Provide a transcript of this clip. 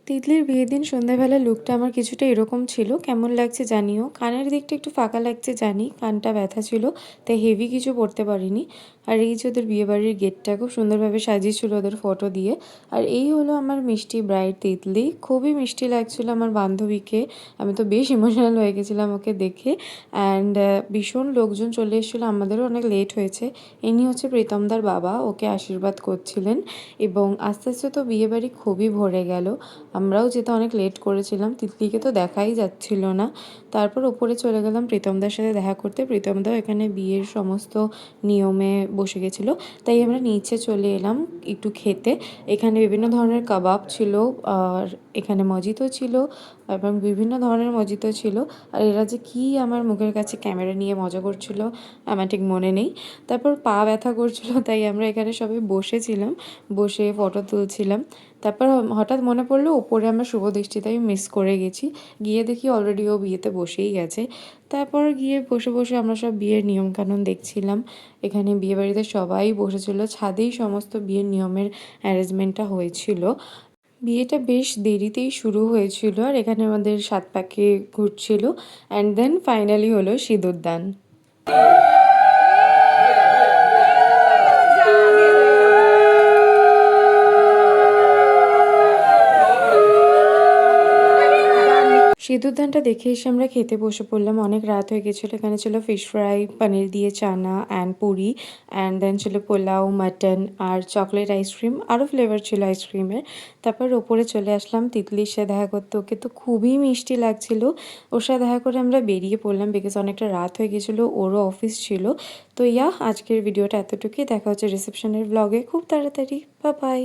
তিতলির বিয়ের দিন সন্ধ্যাবেলার লুকটা আমার কিছুটা এরকম ছিল। কেমন লাগছে জানিও। কানের দিকটা একটু ফাঁকা লাগছে জানি, কানটা ব্যথা ছিল, তাই হেভি কিছু পরতে পারিনি। আর এই যে ওদের বিয়েবাড়ির গেটটা খুব সুন্দরভাবে সাজিয়েছিল ওদের ফটো দিয়ে। আর এই হলো আমার মিষ্টি ব্রাইড তিতলি। খুবই মিষ্টি লাগছিল আমার বান্ধবীকে। আমি তো বেশ ইমোশনাল হয়ে গেছিলাম ওকে দেখে। অ্যান্ড ভীষণ লোকজন চলে এসেছিলো, আমাদেরও অনেক লেট হয়েছে। ইনি হচ্ছে প্রীতমদার বাবা, ওকে আশীর্বাদ করছিলেন। এবং আস্তে আস্তে তো বিয়েবাড়ি খুবই ভরে গেল। আমরাও যেতে অনেক লেট করেছিলাম, তিতলিকে তো দেখাই যাচ্ছিল না। তারপর ওপরে চলে গেলাম প্রীতমদার সাথে দেখা করতে। প্রীতমদাও এখানে বিয়ের সমস্ত নিয়মে বসে গেছিলো, তাই আমরা নিচে চলে এলাম একটু খেতে। এখানে বিভিন্ন ধরনের কাবাব ছিল, আর এখানে মজিতো ছিল, এবং বিভিন্ন ধরনের মজিতো ছিল। আর এরা যে কী আমার মুখের কাছে ক্যামেরা নিয়ে মজা করছিল আমার ঠিক মনে নেই। তারপর পা ব্যথা করছিল, তাই আমরা এখানে সবাই বসেছিলাম, বসে ফটো তুলছিলাম। তারপর হঠাৎ মনে পড়লো ওপরে আমরা শুভদৃষ্টিতে আমি মিস করে গেছি। গিয়ে দেখি অলরেডি ও বিয়েতে বসেই গেছে। তারপর গিয়ে বসে বসে আমরা সব বিয়ের নিয়মকানুন দেখছিলাম। এখানে বিয়েবাড়িতে সবাই বসেছিল, ছাদেই সমস্ত বিয়ের নিয়মের অ্যারেঞ্জমেন্টটা হয়েছিল। বিয়েটা বেশ দেরিতেই শুরু হয়েছিল, আর এখানে আমাদের 7 পাকে ঘুরছিল। অ্যান্ড দেন ফাইনালি হলো সিঁদুরদান। সিঁদুরদানটা দেখে এসে আমরা খেতে বসে পড়লাম। অনেক রাত হয়ে গেছিলো। এখানে ছিল ফিশ ফ্রাই, পনির দিয়ে চানা অ্যান্ড পুরি, অ্যান্ড দেন ছিল পোলাও, মাটন আর চকলেট আইসক্রিম, আরও ফ্লেভার ছিল আইসক্রিমের। তারপর ওপরে চলে আসলাম তিতলির সাথে দেখা করতে। ওকে তো খুবই মিষ্টি লাগছিল। ওর সাথে দেখা করে আমরা বেরিয়ে পড়লাম, বিকজ অনেকটা রাত হয়ে গেছিলো, ওরও অফিস ছিল। তো আজকের ভিডিওটা এতটুকুই। দেখা হচ্ছে রিসেপশনের ব্লগে খুব তাড়াতাড়ি। Bye bye.